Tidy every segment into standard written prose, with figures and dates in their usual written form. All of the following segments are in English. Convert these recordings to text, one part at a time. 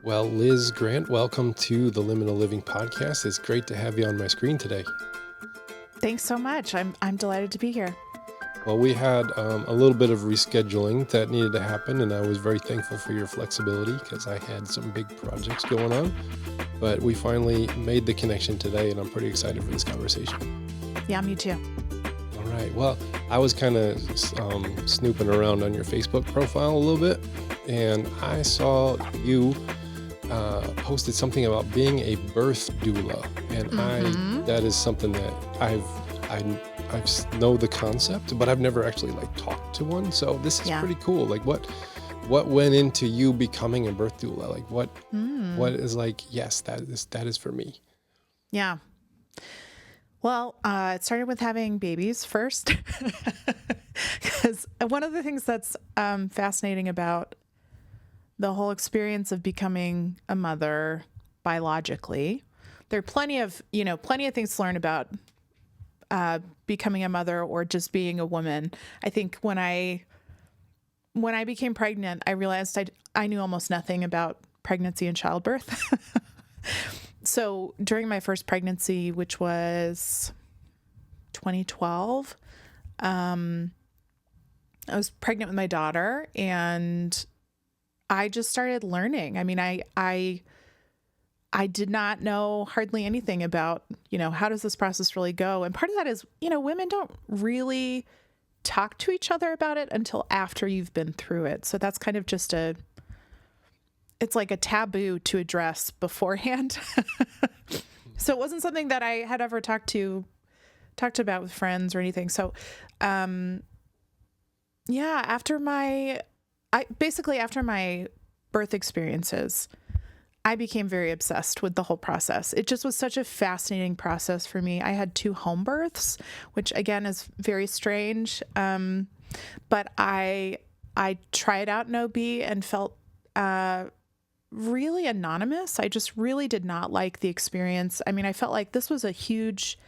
Well, Liz Grant, welcome to the Liminal Living Podcast. It's great to have you on my screen today. Thanks so much. I'm delighted to be here. Well, we had a little bit of rescheduling that needed to happen, and I was very thankful for your flexibility because I had some big projects going on. But we finally made the connection today, and I'm pretty excited for this conversation. Yeah, me too. All right. Well, I was kind of snooping around on your Facebook profile a little bit, and I saw you posted something about being a birth doula, and that is something that I know the concept, but I've never actually talked to one. So this is pretty cool. What went into you becoming a birth doula? What is yes, that is for me. Yeah. Well, it started with having babies first, because one of the things that's fascinating about the whole experience of becoming a mother biologically, there are plenty of things to learn about becoming a mother or just being a woman. I think when I became pregnant, I realized I knew almost nothing about pregnancy and childbirth. So during my first pregnancy, which was 2012, I was pregnant with my daughter, and I just started learning. I mean, I did not know hardly anything about, how does this process really go? And part of that is, women don't really talk to each other about it until after you've been through it. So that's kind of just it's like a taboo to address beforehand. So it wasn't something that I had ever talked about with friends or anything. So, after my birth experiences, I became very obsessed with the whole process. It just was such a fascinating process for me. I had 2 home births, which again is very strange. But I tried out an OB and felt really anonymous. I just really did not like the experience. I mean, I felt like this was a huge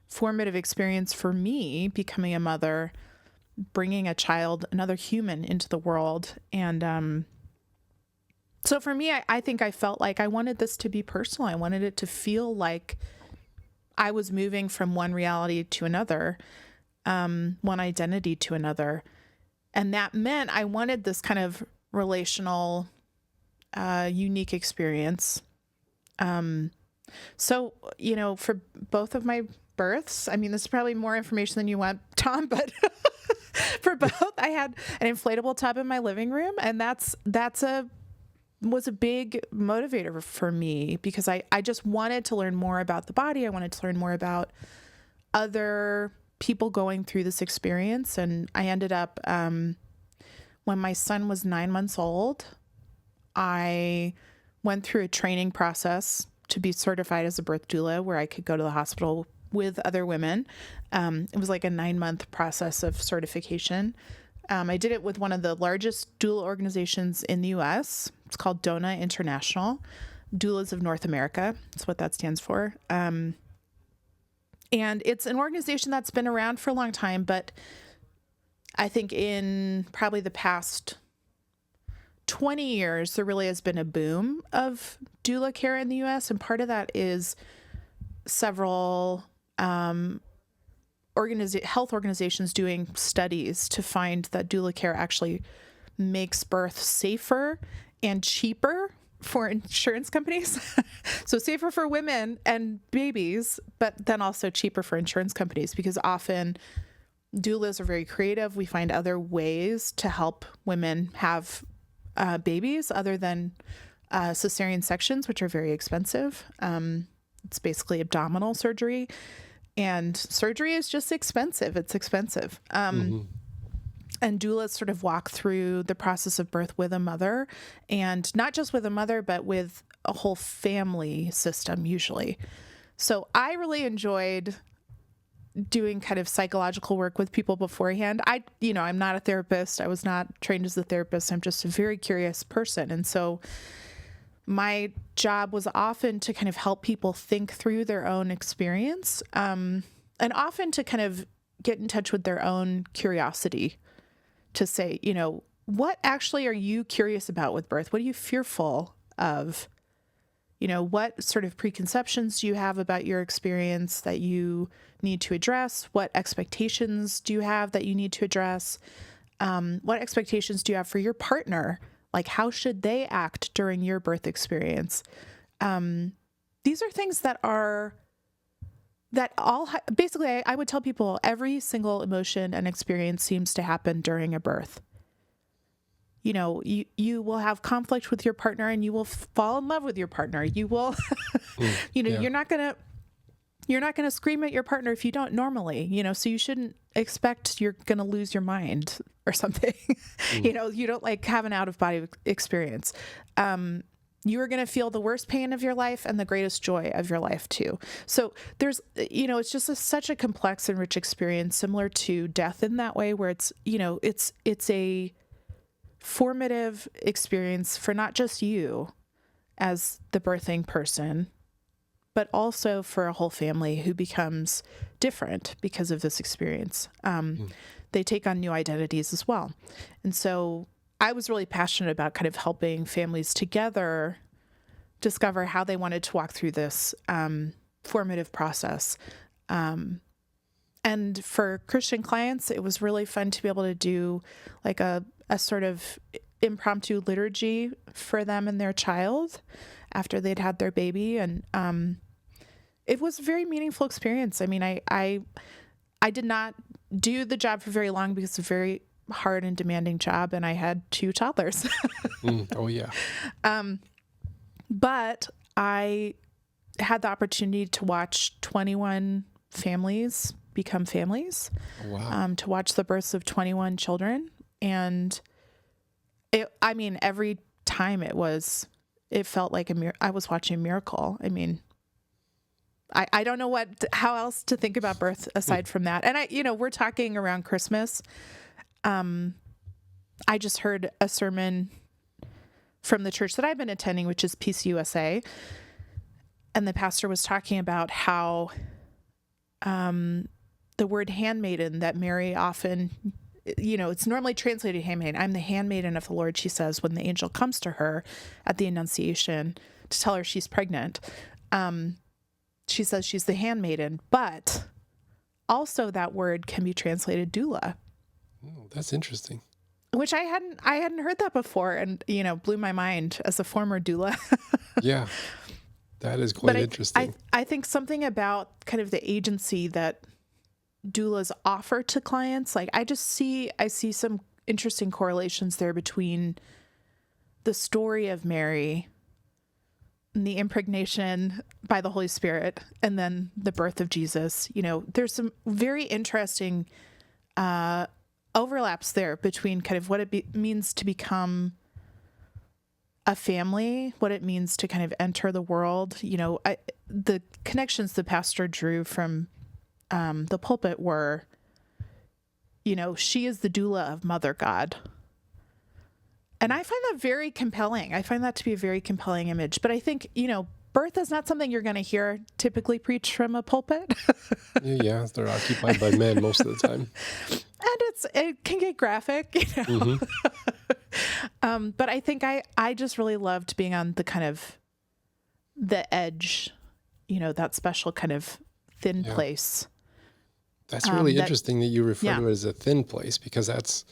formative experience for me, becoming a mother, bringing a child, another human into the world. And so for me, I think I felt like I wanted this to be personal. I wanted it to feel like I was moving from one reality to another, one identity to another. And that meant I wanted this kind of relational, unique experience. So, for both of my births, I mean, this is probably more information than you want, Tom, but for both, I had an inflatable tub in my living room, and was a big motivator for me, because I just wanted to learn more about the body. I wanted to learn more about other people going through this experience. And I ended up, when my son was 9 months old, I went through a training process to be certified as a birth doula, where I could go to the hospital with other women. It was like a 9-month process of certification. I did it with one of the largest doula organizations in the U.S. It's called DONA International, Doulas of North America. That's what that stands for. And it's an organization that's been around for a long time, but I think in probably the past 20 years, there really has been a boom of doula care in the U.S. And part of that is several health organizations doing studies to find that doula care actually makes birth safer and cheaper for insurance companies. So safer for women and babies, but then also cheaper for insurance companies, because often doulas are very creative. We find other ways to help women have babies other than cesarean sections, which are very expensive. It's basically abdominal surgery. And surgery is just expensive. It's expensive. And doulas sort of walk through the process of birth with a mother, and not just with a mother, but with a whole family system usually. So I really enjoyed doing kind of psychological work with people beforehand. I'm not a therapist. I was not trained as a therapist. I'm just a very curious person. And so my job was often to kind of help people think through their own experience, and often to kind of get in touch with their own curiosity, to say, what actually are you curious about with birth? What are you fearful of, what sort of preconceptions do you have about your experience that you need to address? What expectations do you have that you need to address? What expectations do you have for your partner? Like, how should they act during your birth experience? These are things that basically, I would tell people every single emotion and experience seems to happen during a birth. You will have conflict with your partner and you will fall in love with your partner. You will, Yeah. you're not going to scream at your partner if you don't normally, so you shouldn't expect you're going to lose your mind or something. You don't like have an out of body experience. You are going to feel the worst pain of your life and the greatest joy of your life too. So there's, it's just such a complex and rich experience, similar to death in that way, where it's, it's a formative experience for not just you as the birthing person, but also for a whole family who becomes different because of this experience. They take on new identities as well. And so I was really passionate about kind of helping families together discover how they wanted to walk through this formative process. And for Christian clients, it was really fun to be able to do like a sort of impromptu liturgy for them and their child after they'd had their baby. And it was a very meaningful experience. I mean, I did not do the job for very long because it's a very hard and demanding job, and I had 2 toddlers. Oh, yeah. But I had the opportunity to watch 21 families become families, Oh, wow. to watch the births of 21 children. And every time it felt like I was watching a miracle. I mean, I don't know how else to think about birth aside from that. And we're talking around Christmas. I just heard a sermon from the church that I've been attending, which is Peace USA. And the pastor was talking about how, the word handmaiden that Mary often, it's normally translated handmaiden. I'm the handmaiden of the Lord, she says, when the angel comes to her at the Annunciation to tell her she's pregnant. She says she's the handmaiden, but also that word can be translated doula. Oh, that's interesting. Which I hadn't heard that before, and blew my mind as a former doula. Yeah, that is quite interesting. I think something about kind of the agency that doulas offer to clients, like I see some interesting correlations there between the story of Mary and the impregnation by the Holy Spirit and then the birth of Jesus. There's some very interesting overlaps there between kind of what it means to become a family, what it means to kind of enter the world. The connections the pastor drew from the pulpit were, she is the doula of Mother God. And I find that very compelling. I find that to be a very compelling image. But I think, birth is not something you're going to hear typically preached from a pulpit. Yeah, they're occupied by men most of the time. And it can get graphic, Mm-hmm. But I think I just really loved being on the kind of the edge, that special kind of thin place. That's really interesting that you refer to it as a thin place, because that's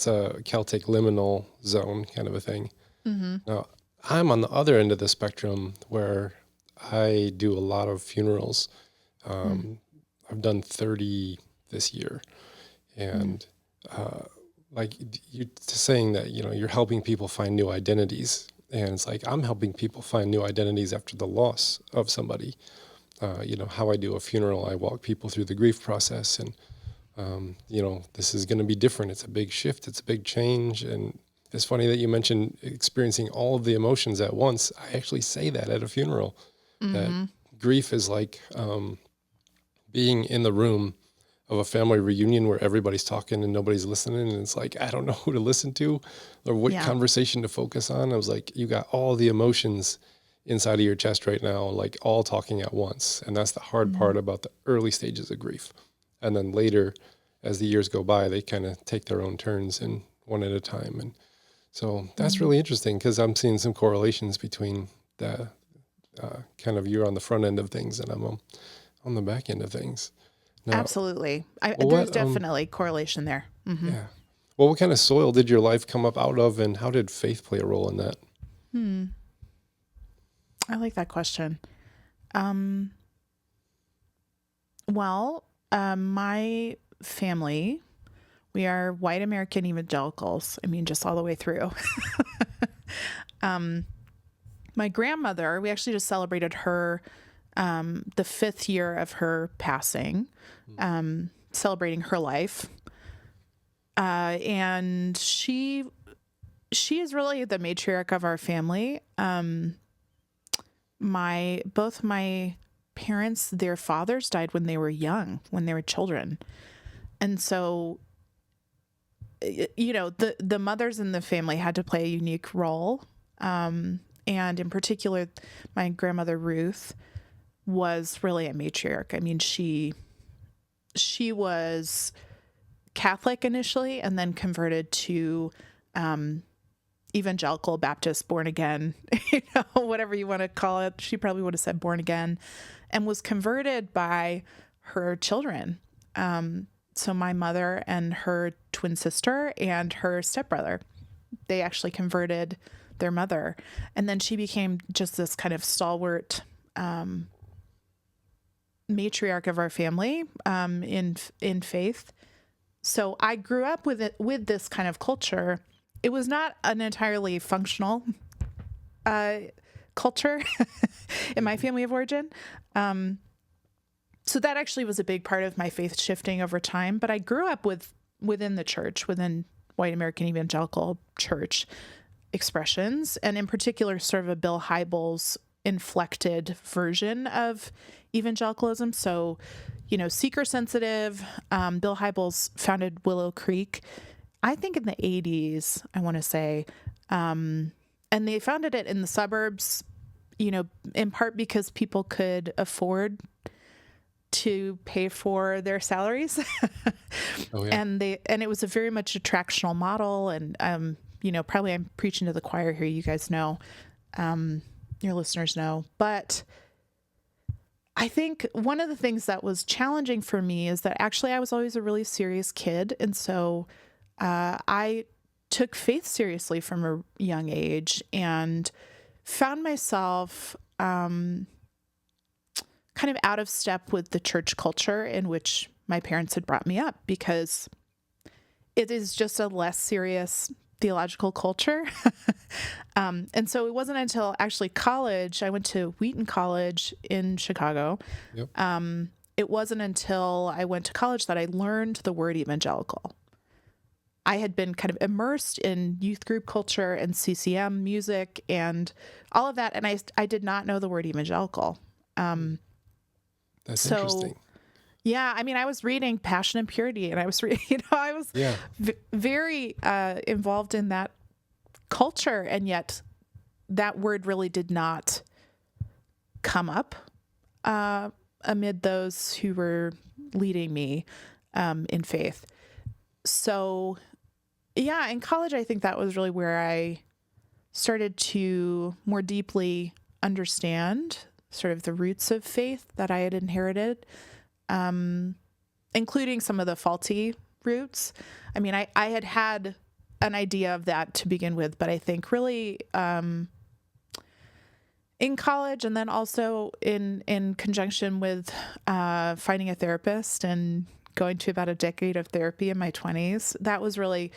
a Celtic liminal zone kind of a thing. Mm-hmm. Now, I'm on the other end of the spectrum where I do a lot of funerals. I've done 30 this year. And like you're saying that, you're helping people find new identities. And it's like I'm helping people find new identities after the loss of somebody. How I do a funeral, I walk people through the grief process, and this is going to be different. It's a big shift. It's a big change. And it's funny that you mentioned experiencing all of the emotions at once. I actually say that at a funeral, that grief is like being in the room of a family reunion where everybody's talking and nobody's listening. And it's like, I don't know who to listen to or what conversation to focus on. I was like, you got all the emotions inside of your chest right now, like all talking at once. And that's the hard part about the early stages of grief. And then later, as the years go by, they kind of take their own turns and one at a time. And So that's really interesting because I'm seeing some correlations between the kind of you're on the front end of things and I'm on the back end of things. Now, Absolutely. well, There's what, definitely correlation there. Hmm. yeah. Well, what kind of soil did your life come up out of and how did faith play a role in that? I like that question. Um, my family, we are white American evangelicals. I mean, just all the way through. My grandmother, we actually just celebrated her, the 5th year of her passing, celebrating her life. And she is really the matriarch of our family. Both my parents, their fathers died when they were young, when they were children. And so, the mothers in the family had to play a unique role. And in particular, my grandmother Ruth was really a matriarch. I mean, she was Catholic initially and then converted to evangelical Baptist, born again, whatever you want to call it. She probably would have said born again, and was converted by her children. So my mother and her twin sister and her stepbrother, they actually converted their mother. And then she became just this kind of stalwart matriarch of our family in faith. So I grew up with this kind of culture. It was not an entirely functional culture in my family of origin. So that actually was a big part of my faith shifting over time. But I grew up within the church, within white American evangelical church expressions, and in particular, sort of a Bill Hybels inflected version of evangelicalism. So, seeker sensitive. Bill Hybels founded Willow Creek, I think in the 80s, I want to say. And they founded it in the suburbs, in part because people could afford to pay for their salaries. Oh, yeah. And it was a very much attractional model. And, probably I'm preaching to the choir here. You guys know, your listeners know, but I think one of the things that was challenging for me is that actually I was always a really serious kid. And so, I took faith seriously from a young age and found myself, kind of out of step with the church culture in which my parents had brought me up, because it is just a less serious theological culture. And so it wasn't until actually college, I went to Wheaton College in Chicago. Yep. It wasn't until I went to college that I learned the word evangelical. I had been kind of immersed in youth group culture and CCM music and all of that. And I did not know the word evangelical. That's interesting. Yeah, I mean, I was reading Passion and Purity, and I was very involved in that culture, and yet that word really did not come up amid those who were leading me in faith. So, yeah, in college, I think that was really where I started to more deeply understand sort of the roots of faith that I had inherited, including some of the faulty roots. I mean, I had an idea of that to begin with, but I think really in college, and then also in conjunction with finding a therapist and going to about a decade of therapy in my 20s, that was really,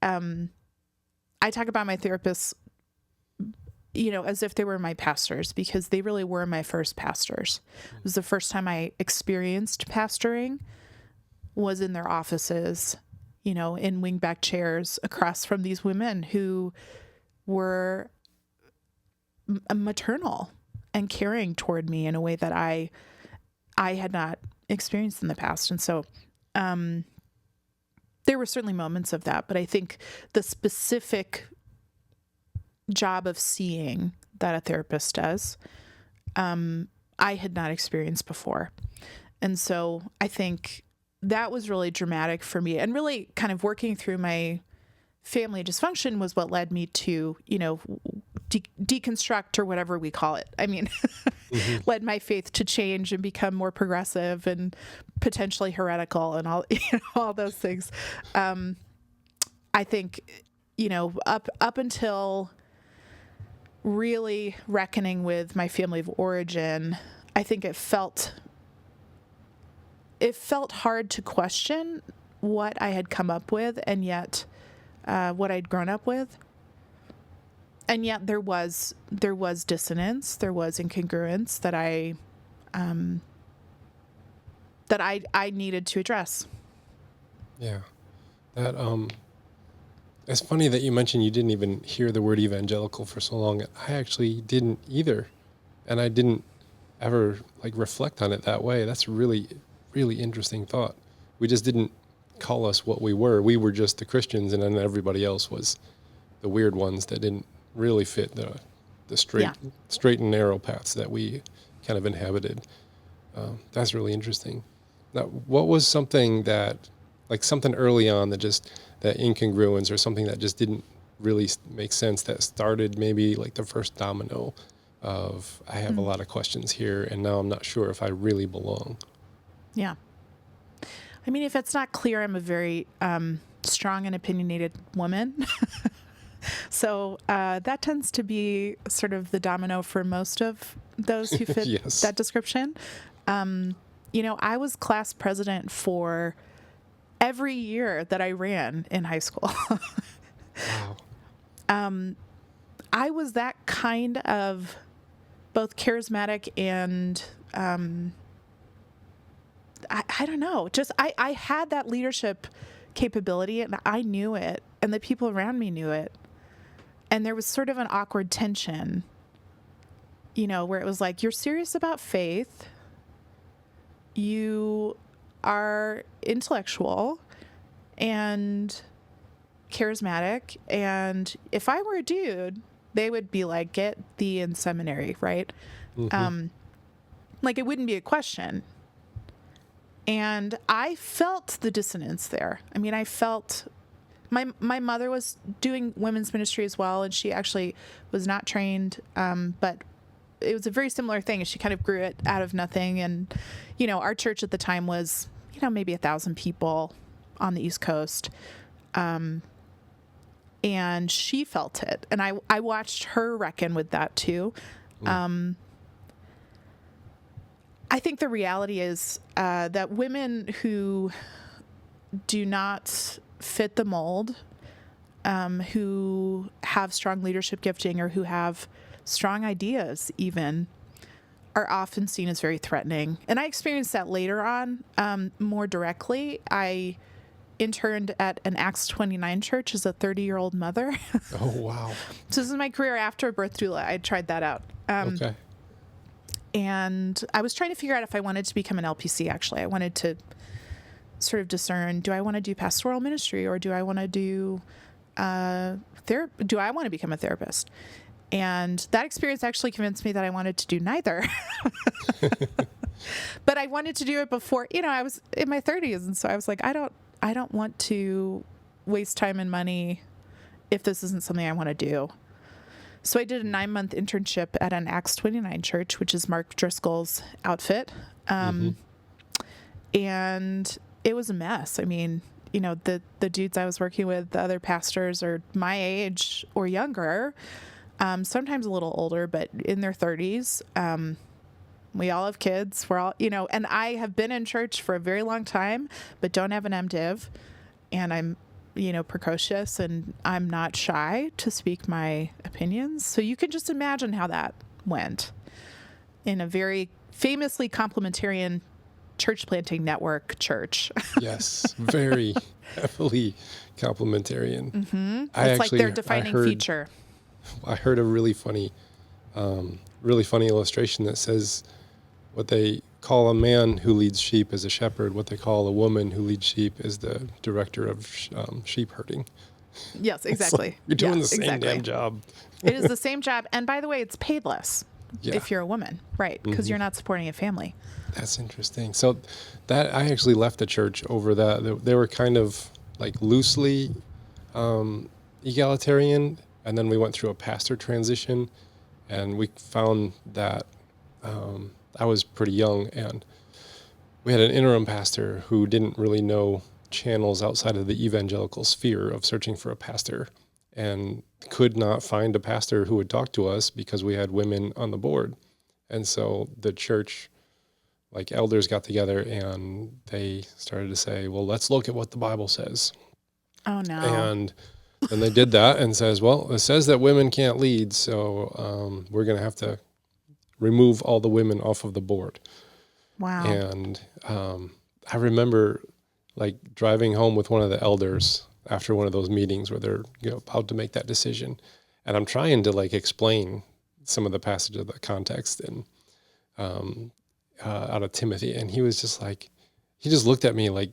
I talk about my therapists, as if they were my pastors, because they really were my first pastors. It was the first time I experienced pastoring, was in their offices, in wingback chairs across from these women who were maternal and caring toward me in a way that I had not experienced in the past. And so there were certainly moments of that, but I think the specific job of seeing that a therapist does, I had not experienced before. And so I think that was really dramatic for me, and really kind of working through my family dysfunction was what led me to, deconstruct or whatever we call it. I mean, led my faith to change and become more progressive and potentially heretical and all, all those things. I think, up until really reckoning with my family of origin, I think it felt hard to question what I had come up with, and yet what I'd grown up with. And yet there was dissonance, there was incongruence that I needed to address. Yeah. That it's funny that you mentioned you didn't even hear the word evangelical for so long. I actually didn't either. And I didn't ever reflect on it that way. That's a really, really interesting thought. We just didn't call us what we were. We were just the Christians, and then everybody else was the weird ones that didn't really fit the straight and narrow paths that we kind of inhabited. That's really interesting. Now, what was something that, something early on that incongruence or something that just didn't really make sense that started maybe the first domino of, I have a lot of questions here and now I'm not sure if I really belong? Yeah. I mean, if it's not clear, I'm a very strong and opinionated woman. So that tends to be sort of the domino for most of those who fit Yes. that description. I was class president for every year that I ran in high school. Wow. I was that kind of both charismatic and I don't know, just I had that leadership capability, and I knew it, and the people around me knew it. And there was sort of an awkward tension, where it was like, you're serious about faith, you are intellectual and charismatic, and if I were a dude, they would be like, get thee in seminary, right? Mm-hmm. It wouldn't be a question. And I felt the dissonance there. I mean, I felt my mother was doing women's ministry as well, and she actually was not trained, but it was a very similar thing. She kind of grew it out of nothing. And, our church at the time was, maybe 1,000 people on the East Coast. And she felt it. And I watched her reckon with that too. I think the reality is that women who do not fit the mold, who have strong leadership gifting or who have strong ideas even, are often seen as very threatening. And I experienced that later on more directly. I interned at an Acts 29 church as a 30-year-old mother. Oh, wow. So this is my career after a birth doula. I tried that out. Okay. And I was trying to figure out if I wanted to become an LPC, actually. I wanted to sort of discern, do I want to do pastoral ministry, or do I want to do do I want to become a therapist? And that experience actually convinced me that I wanted to do neither. But I wanted to do it before, I was in my 30s. And so I was like, I don't want to waste time and money if this isn't something I want to do. So I did a 9-month internship at an Acts 29 church, which is Mark Driscoll's outfit. And it was a mess. I mean, the dudes I was working with, the other pastors, are my age or younger, sometimes a little older, but in their 30s. We all have kids. We're all, and I have been in church for a very long time, but don't have an MDiv. And I'm, precocious, and I'm not shy to speak my opinions. So you can just imagine how that went in a very famously complementarian church planting network church. Yes, very heavily complementarian. Mm-hmm. It's like their defining feature. I heard a really funny illustration that says what they call a man who leads sheep is a shepherd. What they call a woman who leads sheep is the director of sheep herding. Yes, exactly. You're doing the same damn job. It is the same job. And by the way, it's paid less if you're a woman, right? Because you're not supporting a family. That's interesting. So that I actually left the church over that. They were kind of loosely egalitarian, and then we went through a pastor transition, and we found that I was pretty young, and we had an interim pastor who didn't really know channels outside of the evangelical sphere of searching for a pastor, and could not find a pastor who would talk to us because we had women on the board. And so the church, like elders, got together and they started to say, well, let's look at what the Bible says. Oh no. And then they did that and says, well, it says that women can't lead, so we're going to have to remove all the women off of the board. Wow. And I remember like driving home with one of the elders after one of those meetings where they're about to make that decision, and I'm trying to like explain some of the passage of the context and out of Timothy, and he was just like, he just looked at me like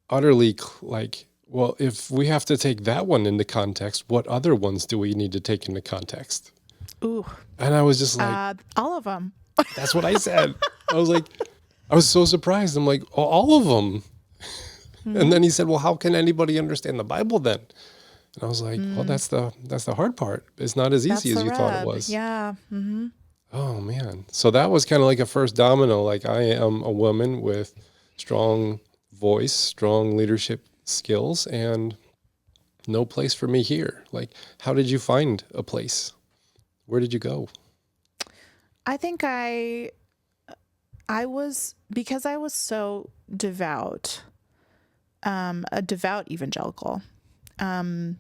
utterly like, well, if we have to take that one into context, what other ones do we need to take into context? Ooh. And I was just like, all of them. that's what I said. I was like, I was so surprised. I'm like, oh, all of them. Mm-hmm. And then he said, well, how can anybody understand the Bible then? And I was like, well, that's the hard part. It's not as easy as you thought it was. Yeah. Mm-hmm. Oh man. So that was kind of like a first domino. Like, I am a woman with strong voice, strong leadership skills, and no place for me here. Like, how did you find a place? Where did you go? I think I was, because I was so devout, a devout evangelical. I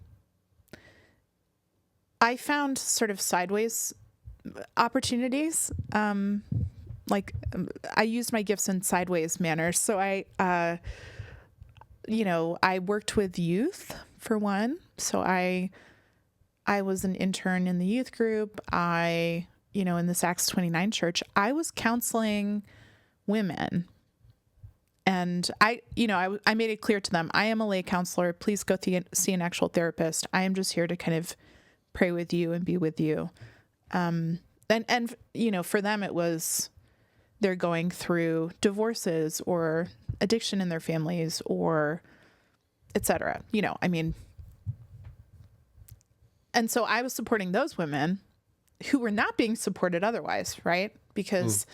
found sort of sideways opportunities. I used my gifts in sideways manners. So I worked with youth for one. So I was an intern in the youth group. In this Acts 29 church, I was counseling women. And I made it clear to them, I am a lay counselor. Please go see an actual therapist. I am just here to kind of pray with you and be with you. And for them, it was, they're going through divorces or addiction in their families or et cetera, and so I was supporting those women who were not being supported otherwise, right? Because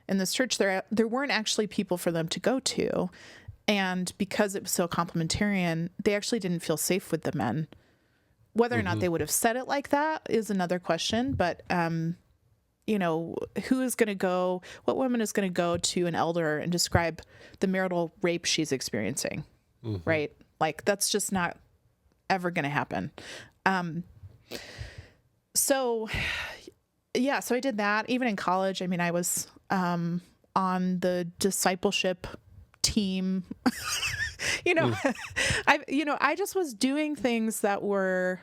in this church, there weren't actually people for them to go to. And because it was so complementarian, they actually didn't feel safe with the men. Whether or not they would have said it like that is another question. But, who is going to go, what woman is going to go to an elder and describe the marital rape she's experiencing, right? Like, that's just not ever going to happen. So I did that. Even in college, I was on the discipleship team. I just was doing things that were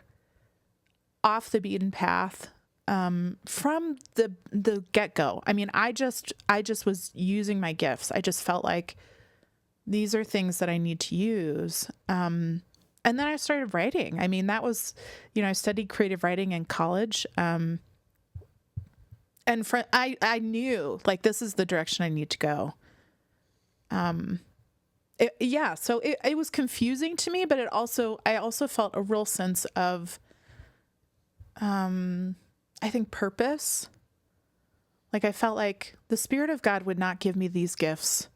off the beaten path from the get-go. I just was using my gifts. I just felt like these are things that I need to use. And then I started writing. That was, I studied creative writing in college. And I knew, like, this is the direction I need to go. So it was confusing to me, but I also felt a real sense of, I think, purpose. Like, I felt like the Spirit of God would not give me these gifts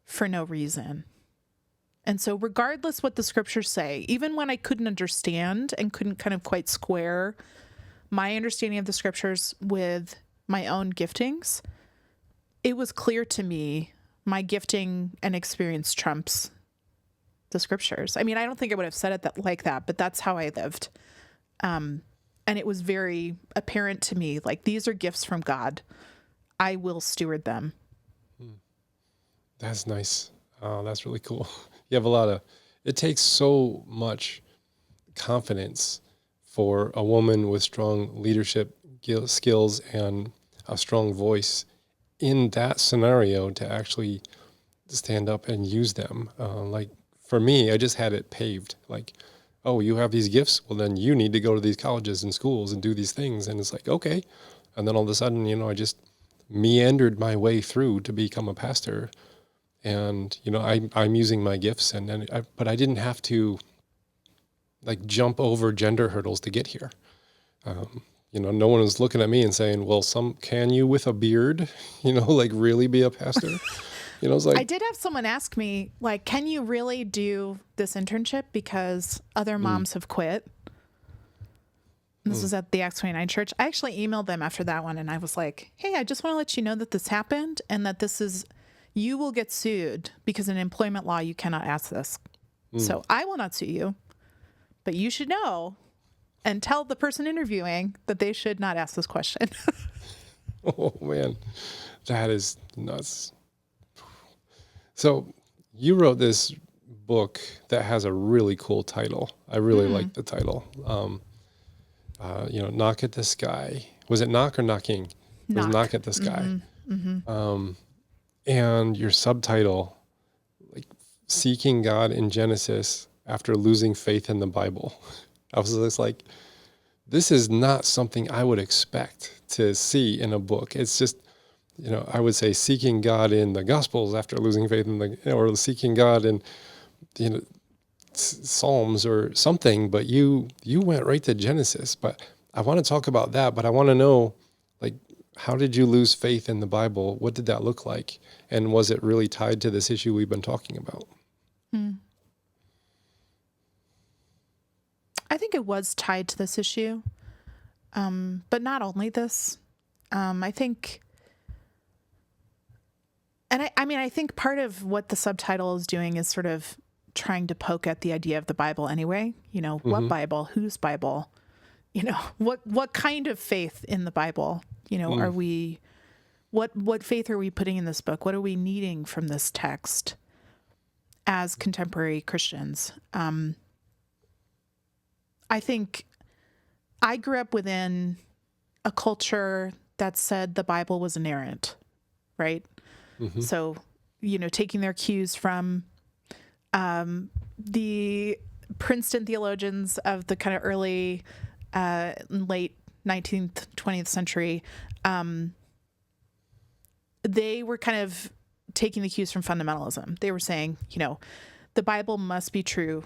for no reason. And so regardless what the scriptures say, even when I couldn't understand and couldn't kind of quite square my understanding of the scriptures with my own giftings, it was clear to me my gifting and experience trumps the scriptures. I don't think I would have said it like that, but that's how I lived. And it was very apparent to me, like, these are gifts from God. I will steward them. That's nice. Oh, that's really cool. You have it takes so much confidence for a woman with strong leadership skills and a strong voice in that scenario to actually stand up and use them. Like, for me, I just had it paved. Like, oh, you have these gifts? Well, then you need to go to these colleges and schools and do these things. And it's like, okay. And then all of a sudden, I just meandered my way through to become a pastor. And, I'm using my gifts, but I didn't have to like jump over gender hurdles to get here. No one was looking at me and saying, well, can you with a beard, like really be a pastor? It's I like, did have someone ask me, like, can you really do this internship because other moms have quit? This was at the Acts 29 church. I actually emailed them after that one, and I was like, hey, I just want to let you know that this happened and that you will get sued because in employment law, you cannot ask this. So I will not sue you, but you should know and tell the person interviewing that they should not ask this question. oh man, that is nuts. So you wrote this book that has a really cool title. I really like the title. Knock at the Sky. Was it knock or knocking? It was knock at the sky. And your subtitle, like seeking God in Genesis after losing faith in the Bible. I was just like, this is not something I would expect to see in a book. It's just, I would say seeking God in the Gospels after losing faith in or seeking God in, Psalms or something, but you went right to Genesis. But I want to talk about that, but I want to know, like, how did you lose faith in the Bible? What did that look like? And was it really tied to this issue we've been talking about? I think it was tied to this issue, but not only this. I think, and I think part of what the subtitle is doing is sort of trying to poke at the idea of the Bible anyway. What Bible? Whose Bible? What kind of faith in the Bible? Are we? What faith are we putting in this book? What are we needing from this text as contemporary Christians? I think I grew up within a culture that said the Bible was inerrant, right? So, taking their cues from the Princeton theologians of the kind of early, late 19th, 20th century, they were kind of taking the cues from fundamentalism. They were saying, the Bible must be true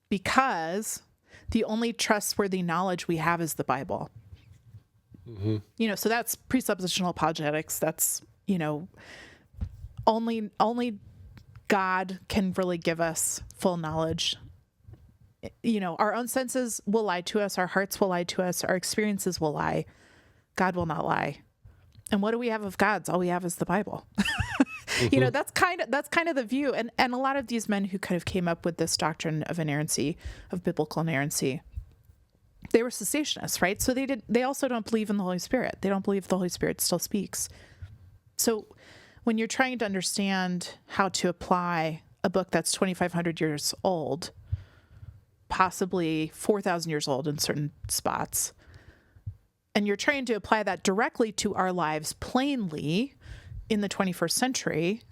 because the only trustworthy knowledge we have is the Bible. So that's presuppositional apologetics. That's, only God can really give us full knowledge. Our own senses will lie to us. Our hearts will lie to us. Our experiences will lie. God will not lie. And what do we have of God's? All we have is the Bible. That's kind of the view. And a lot of these men who kind of came up with this doctrine of inerrancy, of biblical inerrancy, they were cessationists, right? So they also don't believe in the Holy Spirit. They don't believe the Holy Spirit still speaks. So when you're trying to understand how to apply a book that's 2,500 years old, possibly 4,000 years old in certain spots, and you're trying to apply that directly to our lives plainly in the 21st century,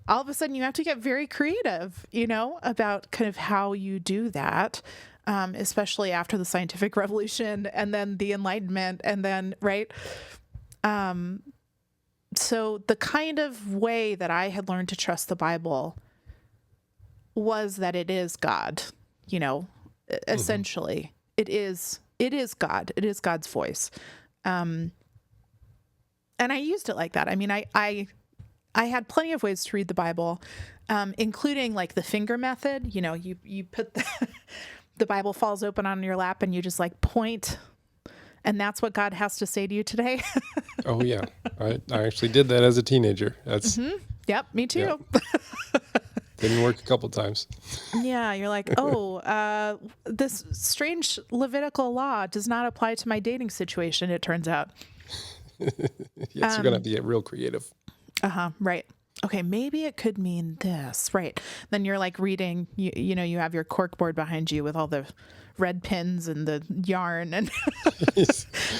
all of a sudden you have to get very creative, about kind of how you do that, especially after the scientific revolution and then the Enlightenment and then, right? So the kind of way that I had learned to trust the Bible was that it is God, essentially. It is God. It is God's voice. And I used it like that. I had plenty of ways to read the Bible, including like the finger method. You put the Bible falls open on your lap and you just like point, and that's what God has to say to you today. Oh yeah. I actually did that as a teenager. That's Yep. Me too. Yeah. Didn't work a couple times. Yeah. You're like, this strange Levitical law does not apply to my dating situation, it turns out. Yes, you're going to have to get real creative. Right. Okay, maybe it could mean this. Right. Then you're like reading, you have your corkboard behind you with all the red pins and the yarn and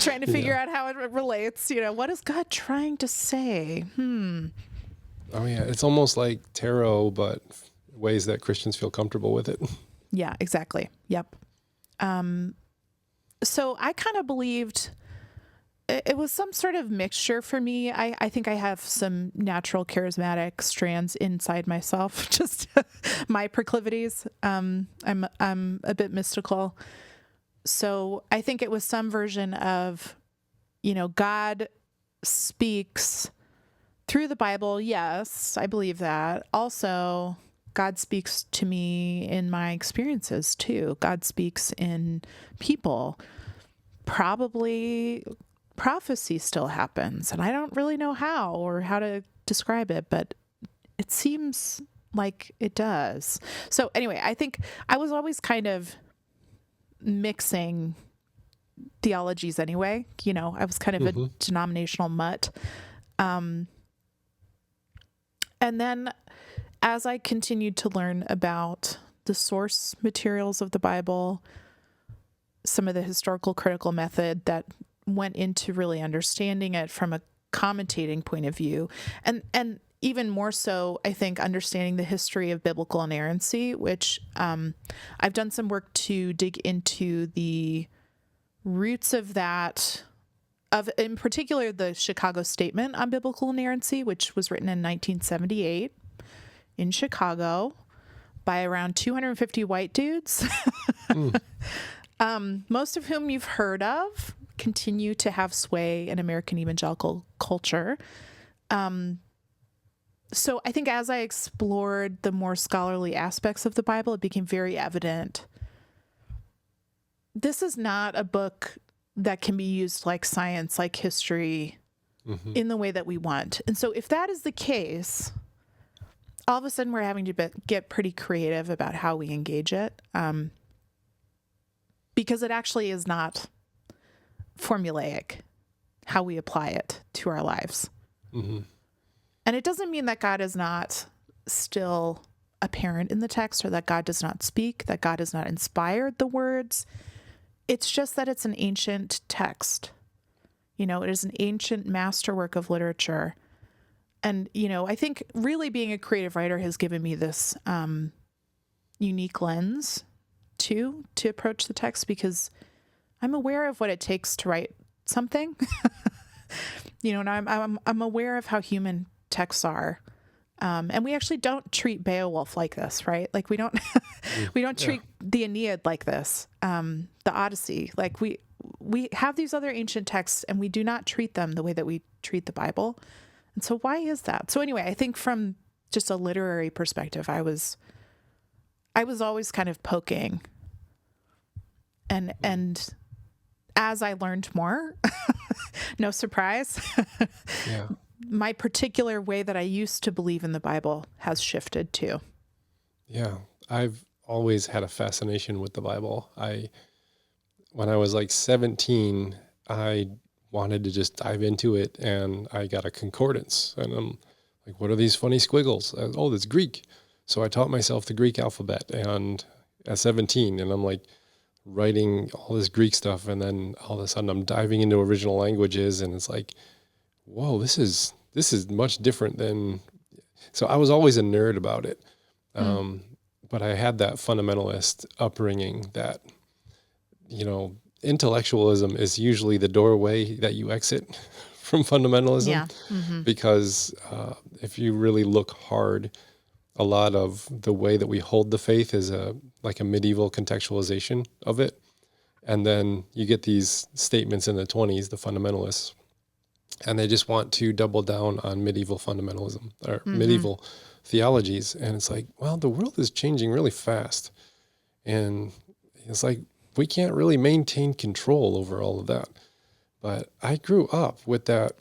trying to figure out how it relates. What is God trying to say? Oh yeah, it's almost like tarot, but ways that Christians feel comfortable with it. Yeah, exactly. Yep. So I kind of believed it was some sort of mixture for me. I think I have some natural charismatic strands inside myself, just my proclivities. I'm a bit mystical. So I think it was some version of, God speaks through the Bible. Yes, I believe that. Also, God speaks to me in my experiences too. God speaks in people. Probably prophecy still happens, and I don't really know how or how to describe it, but it seems like it does. So anyway, I think I was always kind of mixing theologies anyway. I was kind of a denominational mutt. And then as I continued to learn about the source materials of the Bible, some of the historical critical method that went into really understanding it from a commentating point of view, and even more so, I think, understanding the history of biblical inerrancy, which I've done some work to dig into the roots of that, in particular, the Chicago Statement on Biblical Inerrancy, which was written in 1978 in Chicago by around 250 white dudes, most of whom you've heard of, continue to have sway in American evangelical culture. So I think as I explored the more scholarly aspects of the Bible, it became very evident this is not a book that can be used like science, like history, in the way that we want. And so if that is the case, all of a sudden we're having to get pretty creative about how we engage it, because it actually is not formulaic how we apply it to our lives. And it doesn't mean that God is not still apparent in the text, or that God does not speak, that God has not inspired the words. It's just that it's an ancient text. It is an ancient masterwork of literature. And, I think really being a creative writer has given me this unique lens to approach the text, because I'm aware of what it takes to write something. And I'm aware of how human texts are. And we actually don't treat Beowulf like this, right? Like we don't treat the Aeneid like this, the Odyssey. Like we have these other ancient texts, and we do not treat them the way that we treat the Bible. And so why is that? So anyway, I think from just a literary perspective, I was always kind of poking. And as I learned more, no surprise, my particular way that I used to believe in the Bible has shifted too. Yeah, I've always had a fascination with the Bible. When I was like 17, I wanted to just dive into it, and I got a concordance, and I'm like, what are these funny squiggles? Oh, that's Greek. So I taught myself the Greek alphabet, and at 17, and I'm like writing all this Greek stuff, and then all of a sudden I'm diving into original languages, and it's like, whoa, this is much different than. So I was always a nerd about it, but I had that fundamentalist upbringing that, intellectualism is usually the doorway that you exit from fundamentalism, because if you really look hard, a lot of the way that we hold the faith is like a medieval contextualization of it. And then you get these statements in the 20s, the fundamentalists, and they just want to double down on medieval fundamentalism or medieval theologies. And it's like, well, the world is changing really fast. And it's like, we can't really maintain control over all of that. But I grew up with that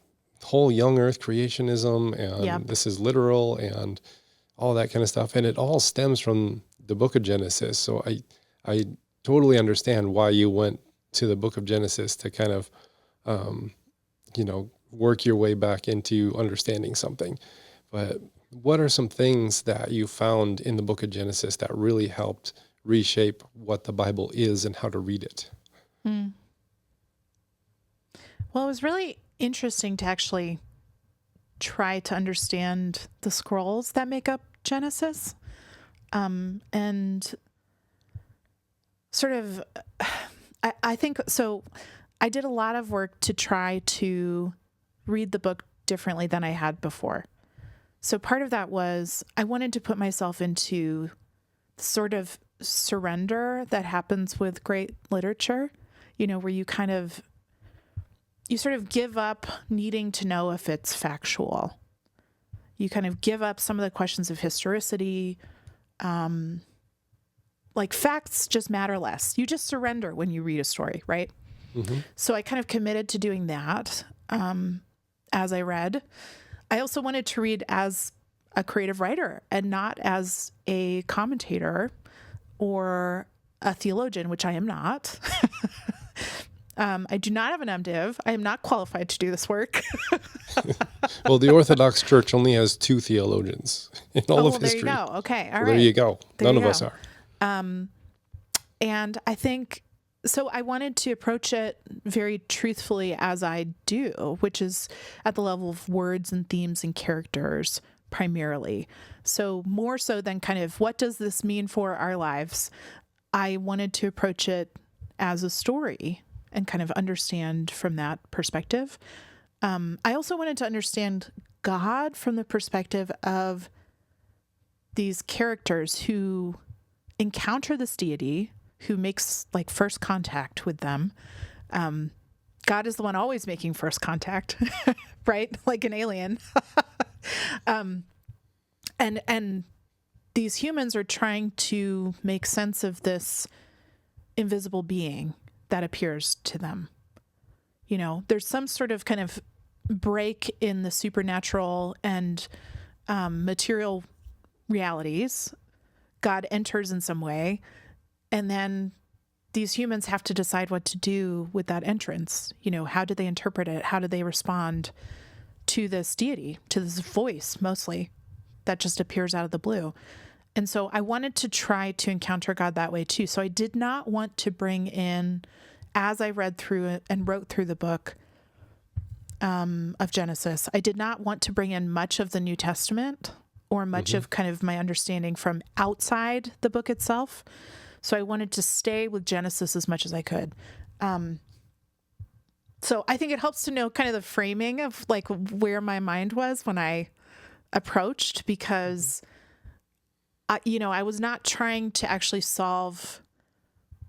whole young earth creationism, and this is literal and all that kind of stuff. And it all stems from the book of Genesis. So I totally understand why you went to the book of Genesis to kind of, work your way back into understanding something. But what are some things that you found in the book of Genesis that really helped reshape what the Bible is and how to read it? Well, it was really interesting to actually try to understand the scrolls that make up Genesis, and sort of, I think so. I did a lot of work to try to read the book differently than I had before. So part of that was I wanted to put myself into sort of surrender that happens with great literature, where you sort of give up needing to know if it's factual. You kind of give up some of the questions of historicity. Like facts just matter less. You just surrender when you read a story, right? Mm-hmm. So I kind of committed to doing that as I read. I also wanted to read as a creative writer and not as a commentator or a theologian, which I am not. I do not have an MDiv. I am not qualified to do this work. Well, the Orthodox Church only has 2 theologians in all of history. There you go. Okay, all right. There you go. None of us are. And I think, so I wanted to approach it very truthfully as I do, which is at the level of words and themes and characters primarily. So more so than kind of what does this mean for our lives, I wanted to approach it as a story and kind of understand from that perspective. I also wanted to understand God from the perspective of these characters who encounter this deity, who makes like first contact with them. God is the one always making first contact, right? Like an alien. And these humans are trying to make sense of this invisible being that appears to them. There's some sort of kind of break in the supernatural and material realities. God enters in some way, and then these humans have to decide what to do with that entrance. How do they interpret it? How do they respond to this deity, to this voice mostly that just appears out of the blue? And so I wanted to try to encounter God that way too. So I did not want to bring in, as I read through it and wrote through the book of Genesis, I did not want to bring in much of the New Testament or much of kind of my understanding from outside the book itself. So I wanted to stay with Genesis as much as I could. So I think it helps to know kind of the framing of like where my mind was when I approached, because I was not trying to actually solve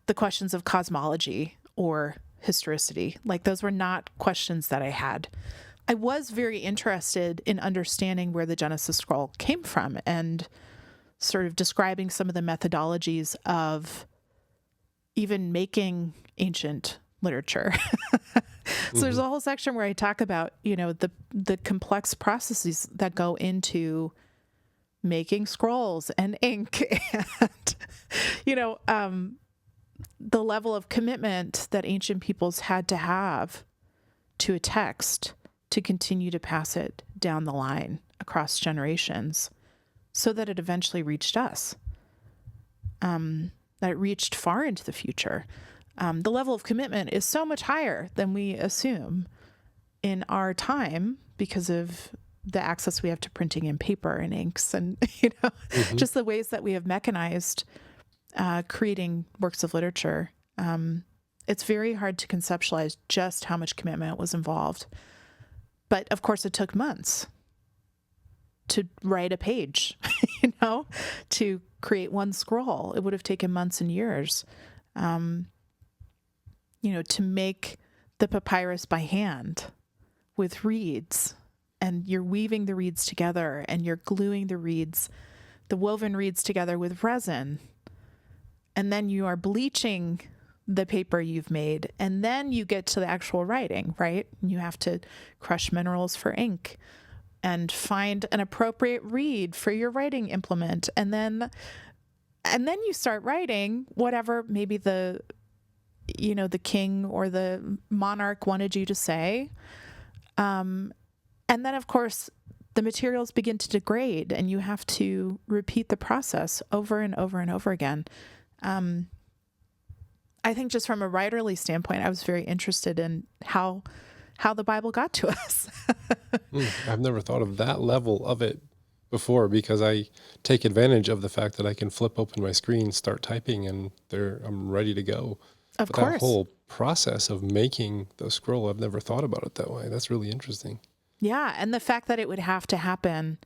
the questions of cosmology or historicity. Like those were not questions that I had. I was very interested in understanding where the Genesis scroll came from and sort of describing some of the methodologies of even making ancient literature. So there's a whole section where I talk about, the complex processes that go into making scrolls and ink and, the level of commitment that ancient peoples had to have to a text to continue to pass it down the line across generations so that it eventually reached us, that it reached far into the future. The level of commitment is so much higher than we assume in our time because of the access we have to printing and paper and inks and, just the ways that we have mechanized creating works of literature. It's very hard to conceptualize just how much commitment was involved. But of course, it took months to write a page, to create one scroll. It would have taken months and years, to make the papyrus by hand with reeds, and you're weaving the reeds together and you're gluing the woven reeds together with resin. And then you are bleaching the paper you've made, and then you get to the actual writing, right? You have to crush minerals for ink and find an appropriate reed for your writing implement. And then you start writing whatever maybe the king or the monarch wanted you to say. And then of course the materials begin to degrade and you have to repeat the process over and over and over again. I think just from a writerly standpoint, I was very interested in how the Bible got to us. I've never thought of that level of it before, because I take advantage of the fact that I can flip open my screen, start typing, and I'm ready to go. Of But course. that whole process of making the scroll. I've never thought about it that way. That's really interesting. Yeah. And the fact that it would have to happen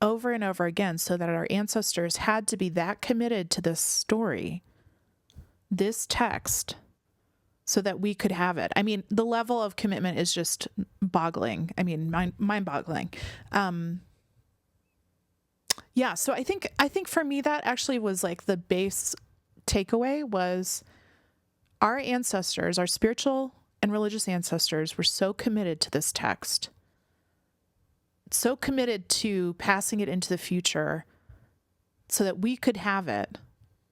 over and over again so that our ancestors had to be that committed to this story, this text, so that we could have it. I mean, the level of commitment is just boggling. I mean, mind-boggling. Yeah. So I think for me, that actually was like the base takeaway was our ancestors, our spiritual and religious ancestors were so committed to this text, so committed to passing it into the future so that we could have it.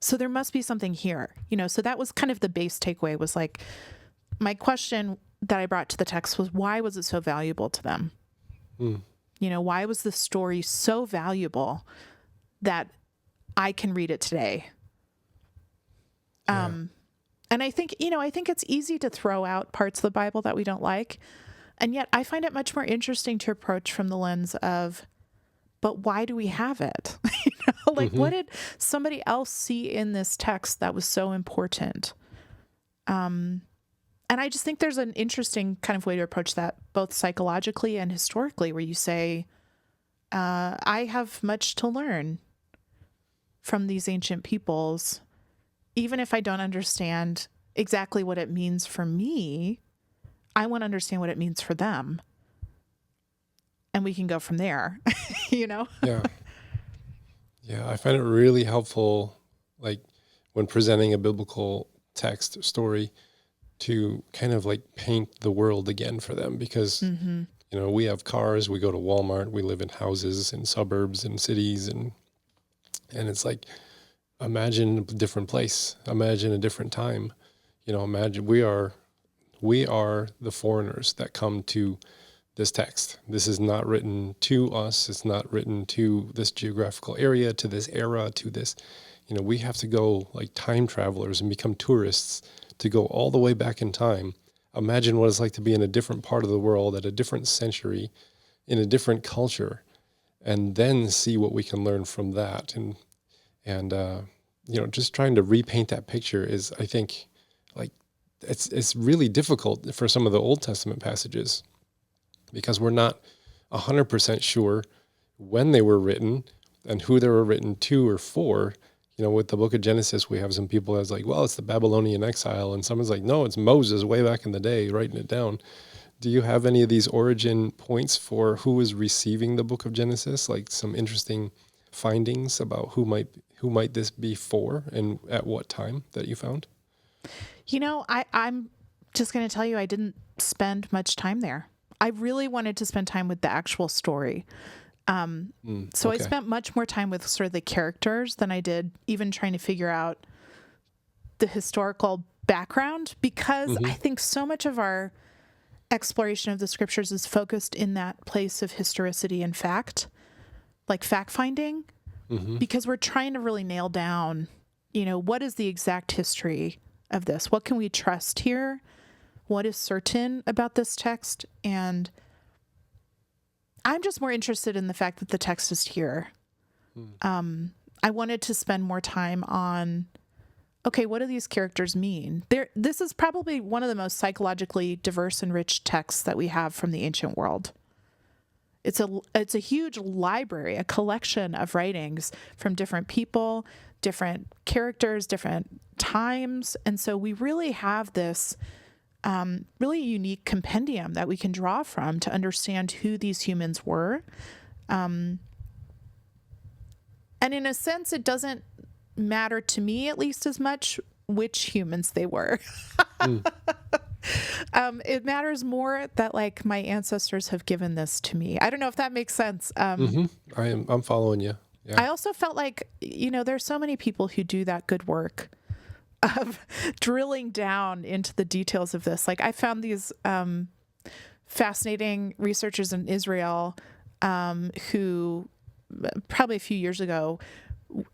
So there must be something here, so that was kind of the base takeaway was like, my question that I brought to the text was, why was it so valuable to them? Why was the story so valuable that I can read it today? And I think it's easy to throw out parts of the Bible that we don't like. And yet I find it much more interesting to approach from the lens of, but why do we have it? What did somebody else see in this text that was so important? And I just think there's an interesting kind of way to approach that, both psychologically and historically, where you say, I have much to learn from these ancient peoples, even if I don't understand exactly what it means for me. I want to understand what it means for them. And we can go from there, Yeah. Yeah. I find it really helpful, like when presenting a biblical text story, to kind of like paint the world again for them, because, we have cars, we go to Walmart, we live in houses in suburbs and cities. And it's like, imagine a different place, imagine a different time, imagine we are the foreigners that come to this text. This is not written to us. It's not written to this geographical area, to this era, to this, we have to go like time travelers and become tourists to go all the way back in time. Imagine what it's like to be in a different part of the world at a different century, in a different culture, and then see what we can learn from that. And just trying to repaint that picture is, I think, like, it's really difficult for some of the Old Testament passages, because we're not 100% sure when they were written and who they were written to or for. With the book of Genesis, we have some people that's like, well, it's the Babylonian exile. And someone's like, no, it's Moses way back in the day writing it down. Do you have any of these origin points for who was receiving the book of Genesis? Like some interesting findings about who might this be for and at what time that you found? I'm just going to tell you, I didn't spend much time there. I really wanted to spend time with the actual story. So I spent much more time with sort of the characters than I did even trying to figure out the historical background, because I think so much of our exploration of the scriptures is focused in that place of historicity and fact, like fact finding, because we're trying to really nail down, what is the exact history of this? What can we trust here? What is certain about this text? And I'm just more interested in the fact that the text is here. I wanted to spend more time on, okay, what do these characters mean? This is probably one of the most psychologically diverse and rich texts that we have from the ancient world. It's a huge library, a collection of writings from different people, different characters, different times. And so we really have this really unique compendium that we can draw from to understand who these humans were. And in a sense, it doesn't matter to me, at least as much, which humans they were. It matters more that like my ancestors have given this to me. I don't know if that makes sense. I'm following you. Yeah. I also felt like, there's so many people who do that good work of drilling down into the details of this. Like I found these fascinating researchers in Israel who probably a few years ago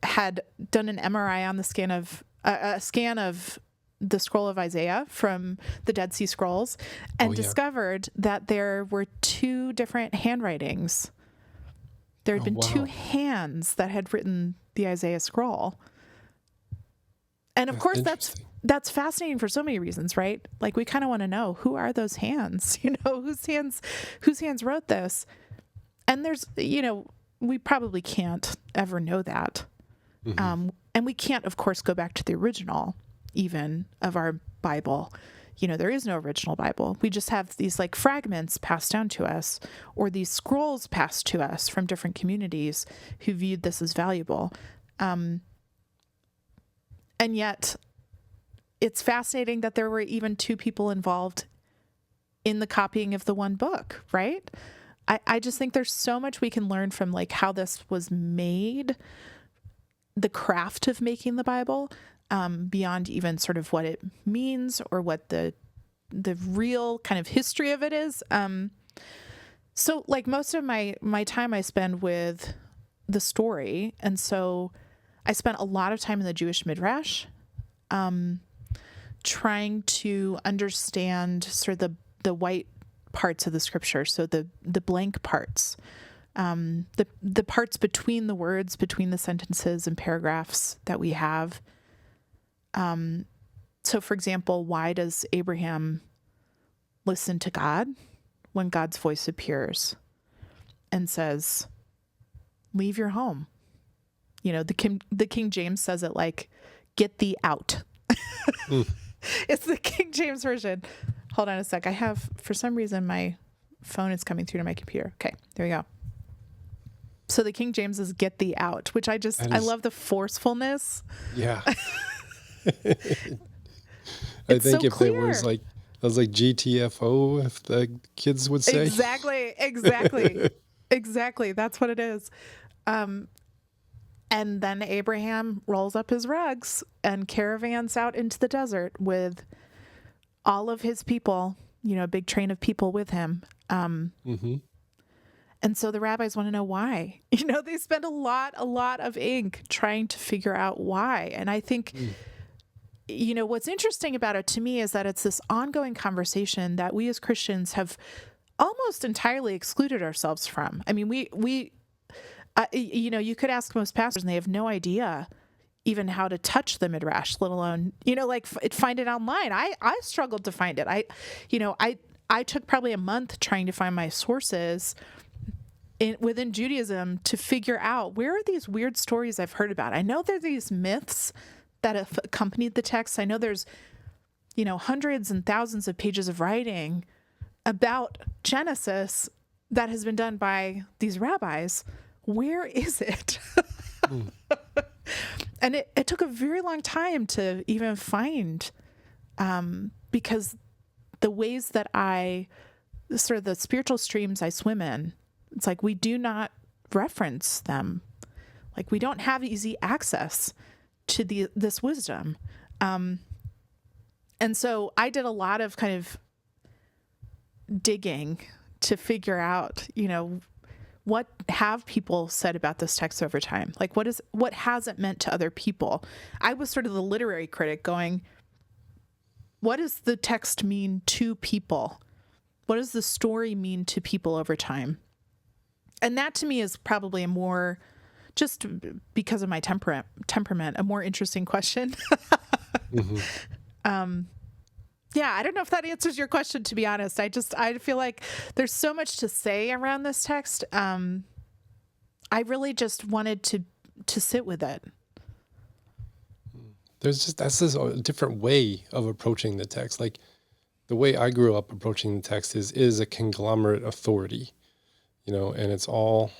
had done an MRI on the scan of a scan of the scroll of Isaiah from the Dead Sea Scrolls and discovered that there were two different handwritings. There had been two hands that had written the Isaiah scroll. And of course, that's fascinating for so many reasons, right? Like, we kind of want to know, who are those hands? Whose hands wrote this? And there's, we probably can't ever know that. And we can't, of course, go back to the original, even, of our Bible. There is no original Bible. We just have these like fragments passed down to us, or these scrolls passed to us from different communities who viewed this as valuable. And yet it's fascinating that there were even two people involved in the copying of the one book, right? I just think there's so much we can learn from like how this was made, the craft of making the Bible, beyond even sort of what it means or what the real kind of history of it is. So like most of my time I spend with the story. And so I spent a lot of time in the Jewish Midrash, trying to understand sort of the white parts of the scripture. So the blank parts, the parts between the words, between the sentences and paragraphs that we have. So for example, why does Abraham listen to God when God's voice appears and says, leave your home? The King James says it like, get thee out. It's the King James version. Hold on a sec. For some reason, my phone is coming through to my computer. Okay, there we go. So the King James is get thee out, which I love the forcefulness. Yeah. I think so if clear. It was like GTFO, if the kids would say. Exactly. That's what it is. And then Abraham rolls up his rugs and caravans out into the desert with all of his people, a big train of people with him. And so the rabbis want to know why. They spend a lot of ink trying to figure out why. And I think, what's interesting about it to me is that it's this ongoing conversation that we as Christians have almost entirely excluded ourselves from. I mean, you could ask most pastors and they have no idea even how to touch the Midrash, let alone, find it online. I struggled to find it. I took probably a month trying to find my sources within Judaism to figure out, where are these weird stories I've heard about? I know there are these myths that have accompanied the text. I know there's, hundreds and thousands of pages of writing about Genesis that has been done by these rabbis. Where is it? And it took a very long time to even find, because the ways that sort of the spiritual streams I swim in, it's like we do not reference them. Like we don't have easy access to this wisdom. And so I did a lot of kind of digging to figure out, what have people said about this text over time? Like what has it meant to other people? I was sort of the literary critic going, what does the text mean to people? What does the story mean to people over time? And that to me is probably a more, just because of my temperament, a more interesting question. Yeah, I don't know if that answers your question, to be honest. I feel like there's so much to say around this text. I really just wanted to sit with it. That's this different way of approaching the text. Like the way I grew up approaching the text is a conglomerate authority, and it's all,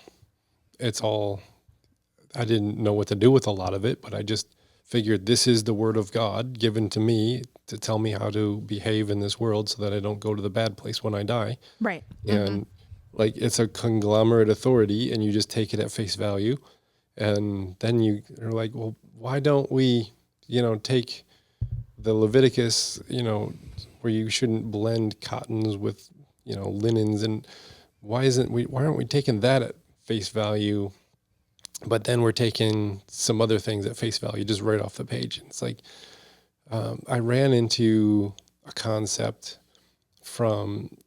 I didn't know what to do with a lot of it, but I just figured this is the word of God given to me to tell me how to behave in this world so that I don't go to the bad place when I die. Right. And like, it's a conglomerate authority and you just take it at face value. And then you are like, well, why don't we, take the Leviticus, where you shouldn't blend cottons with, linens, and why aren't we taking that at face value? But then we're taking some other things at face value, just right off the page. It's like, I ran into a concept from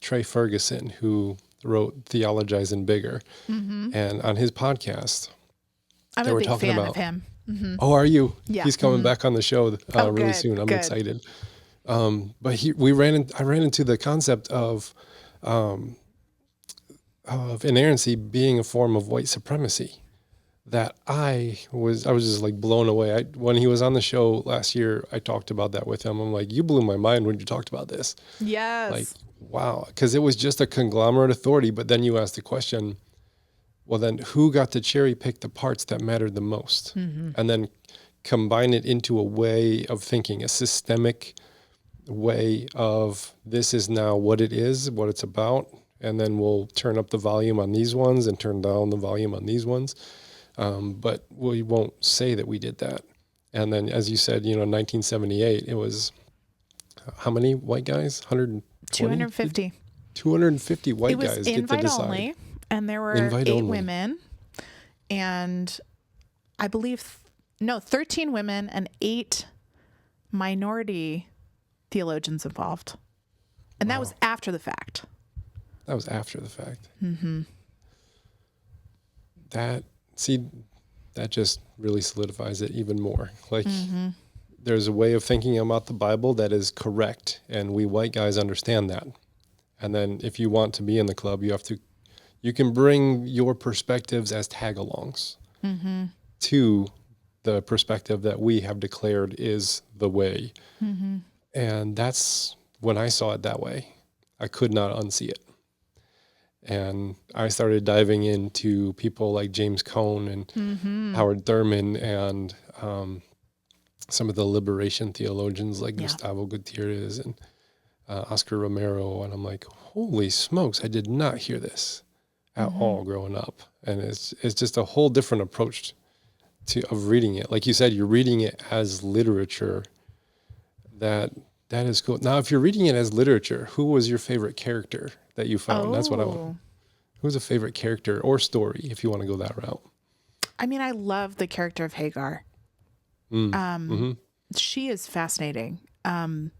Trey Ferguson, who wrote Theologizing Bigger. And on his podcast, I'm a big fan of him. Oh, are you? Yeah. He's coming back on the show really Good, soon. I'm good. excited. But I ran into the concept of inerrancy being a form of white supremacy that I was just like blown away. When he was on the show last year, I talked about that with him. I'm like, you blew my mind when you talked about this. Like, Yes. wow. Because it was just a conglomerate authority. But then you asked the question, well, then who got to cherry pick the parts that mattered the most? And then combine it into a way of thinking, a systemic way of this is now what it is, what it's about. And then we'll turn up the volume on these ones and turn down the volume on these ones. But we won't say that we did that. And then, as you said, 1978, it was how many white guys? 120? 250. 250 white It was guys get to invite decide. only, and there were Invite 8 only. women, and I believe 13 women and 8 minority theologians involved, and that was after the fact. That was after the fact. That just really solidifies it even more. Like, there's a way of thinking about the Bible that is correct, and we white guys understand that. And then if you want to be in the club, you can bring your perspectives as tag-alongs to the perspective that we have declared is the way. And that's when I saw it that way. I could not unsee it. And I started diving into people like James Cone and Howard Thurman and some of the liberation theologians like Gustavo Gutierrez and Oscar Romero. And I'm like, holy smokes, I did not hear this at all growing up. And it's just a whole different approach of reading it. Like you said, you're reading it as literature. That is cool. Now, if you're reading it as literature, who was your favorite character that you found? That's what I want. Who's a favorite character or story, if you want to go that route? I mean, I love the character of Hagar. She is fascinating. In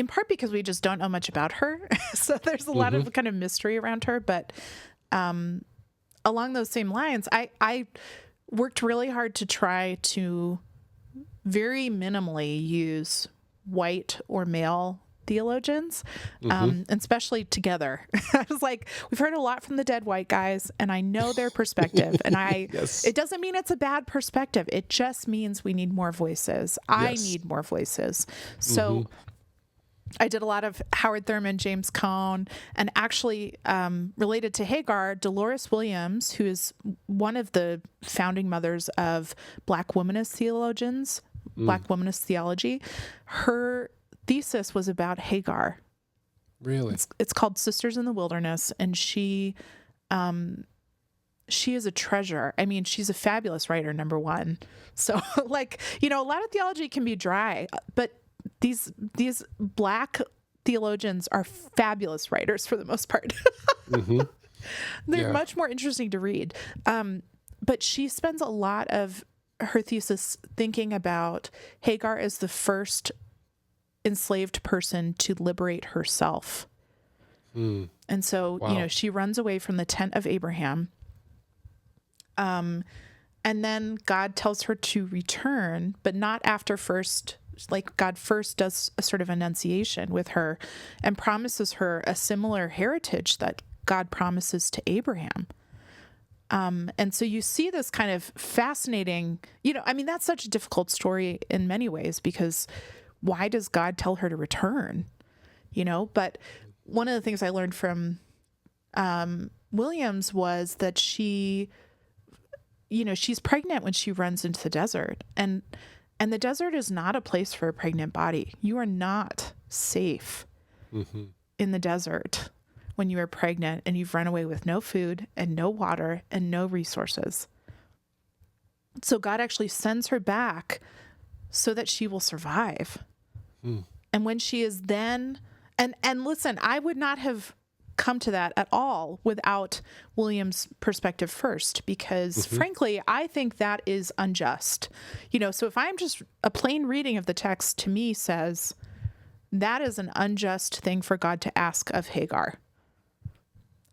part because we just don't know much about her. So there's a lot of kind of mystery around her. But along those same lines, I worked really hard to try to very minimally use white or male theologians, and especially together. I was like, we've heard a lot from the dead white guys, and I know their perspective. And it doesn't mean it's a bad perspective. It just means we need more voices. I need more voices. So I did a lot of Howard Thurman, James Cone, and actually related to Hagar, Dolores Williams, who is one of the founding mothers of Black womanist theologians, Black womanist theology. Her thesis was about Hagar. Really? It's called Sisters in the Wilderness, and she is a treasure. I mean, she's a fabulous writer, number one. So, like, a lot of theology can be dry, but these Black theologians are fabulous writers for the most part. They're much more interesting to read. But she spends a lot of her thesis thinking about Hagar as the first enslaved person to liberate herself. And so, she runs away from the tent of Abraham. And then God tells her to return, but not after first, like God first does a sort of annunciation with her and promises her a similar heritage that God promises to Abraham. And so you see this kind of fascinating, that's such a difficult story in many ways, because why does God tell her to return? But one of the things I learned from Williams was that she's pregnant when she runs into the desert, and the desert is not a place for a pregnant body. You are not safe in the desert when you are pregnant and you've run away with no food and no water and no resources. So God actually sends her back so that she will survive. And when she is then, and listen, I would not have come to that at all without William's perspective first, because frankly, I think that is unjust. So if I'm just a plain reading of the text, to me says that is an unjust thing for God to ask of Hagar.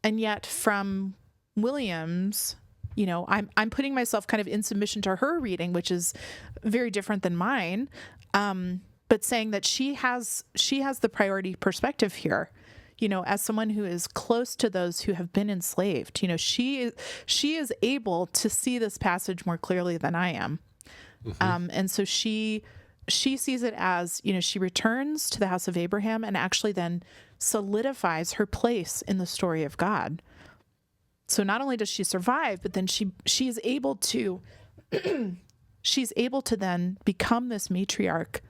And yet from Williams, I'm putting myself kind of in submission to her reading, which is very different than mine. But saying that she has the priority perspective here, as someone who is close to those who have been enslaved. She is able to see this passage more clearly than I am. And so she sees it as, she returns to the house of Abraham and actually then solidifies her place in the story of God. So not only does she survive, but then she is able to she's able to then become this matriarch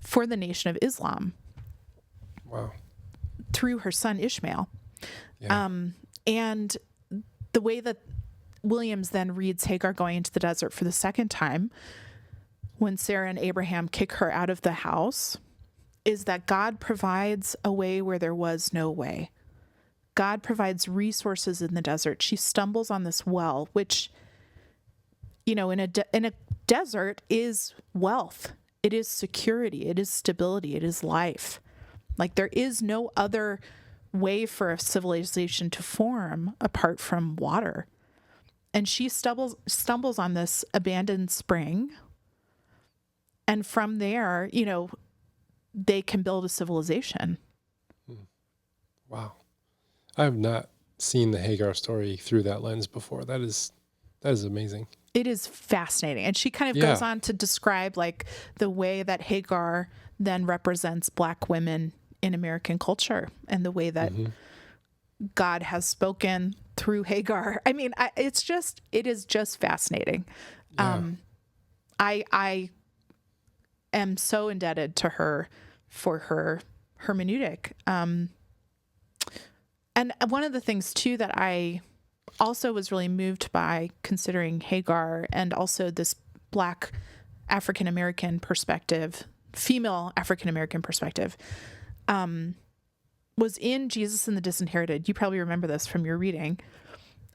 for the nation of Islam. Wow. Through her son Ishmael. Yeah. And the way that Williams then reads Hagar going into the desert for the second time, when Sarah and Abraham kick her out of the house, is that God provides a way where there was no way. God provides resources in the desert. She stumbles on this well, which, in a desert is wealth. It is security. It is stability. It is life. Like, there is no other way for a civilization to form apart from water. And she stumbles on this abandoned spring. And from there, they can build a civilization. Wow. I have not seen the Hagar story through that lens before. That is amazing. It is fascinating. And she kind of goes on to describe like the way that Hagar then represents Black women in American culture and the way that God has spoken through Hagar. I mean, it is just fascinating. Yeah. I am so indebted to her for her hermeneutic. And one of the things too that I also was really moved by, considering Hagar and also this Black African-American perspective, female African-American perspective, was in Jesus and the Disinherited. You probably remember this from your reading.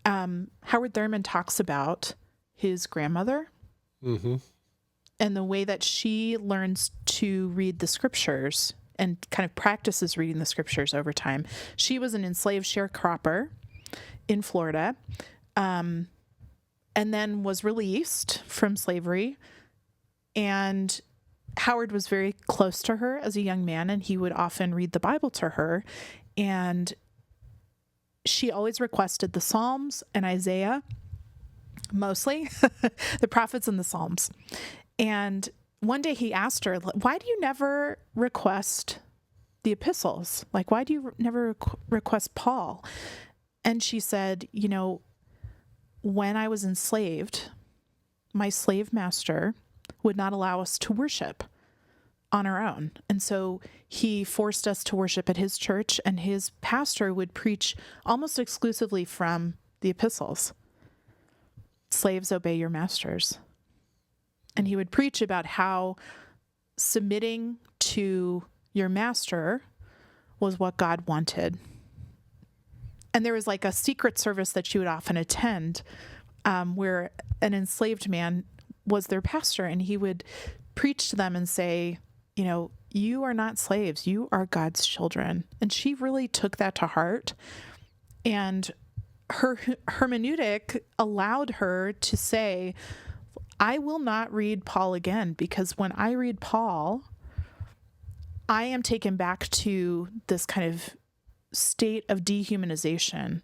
Howard Thurman talks about his grandmother and the way that she learns to read the scriptures and kind of practices reading the scriptures over time. She was an enslaved sharecropper in Florida, and then was released from slavery. And Howard was very close to her as a young man, and he would often read the Bible to her. And she always requested the Psalms and Isaiah, mostly the prophets and the Psalms. And one day he asked her, why do you never request the epistles? Like, why do you never request Paul? And she said, when I was enslaved, my slave master would not allow us to worship on our own. And so he forced us to worship at his church, and his pastor would preach almost exclusively from the epistles. Slaves, obey your masters. And he would preach about how submitting to your master was what God wanted. And there was like a secret service that she would often attend, where an enslaved man was their pastor, and he would preach to them and say, you are not slaves, you are God's children. And she really took that to heart. And her hermeneutic allowed her to say, I will not read Paul again, because when I read Paul, I am taken back to this kind of state of dehumanization.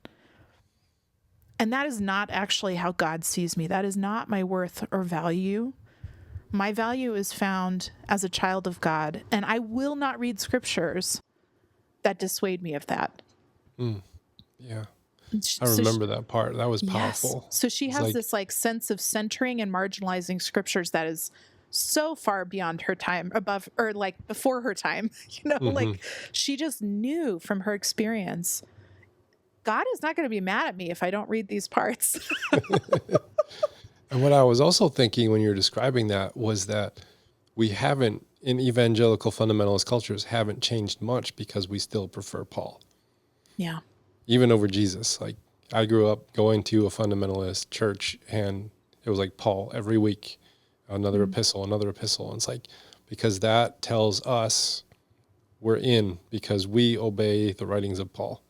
And that is not actually how God sees me. That is not my worth or value. My value is found as a child of God, and I will not read scriptures that dissuade me of that. Yeah. I remember that part. That was powerful. Yes. So she has this like sense of centering and marginalizing scriptures that is so far beyond her time, above or like before her time, like she just knew from her experience, God is not going to be mad at me if I don't read these parts. And what I was also thinking when you were describing that was that we haven't, in evangelical fundamentalist cultures, haven't changed much because we still prefer Paul. Yeah. Even over Jesus. Like, I grew up going to a fundamentalist church, and it was like Paul every week, another epistle. And it's like, because that tells us we're in because we obey the writings of Paul,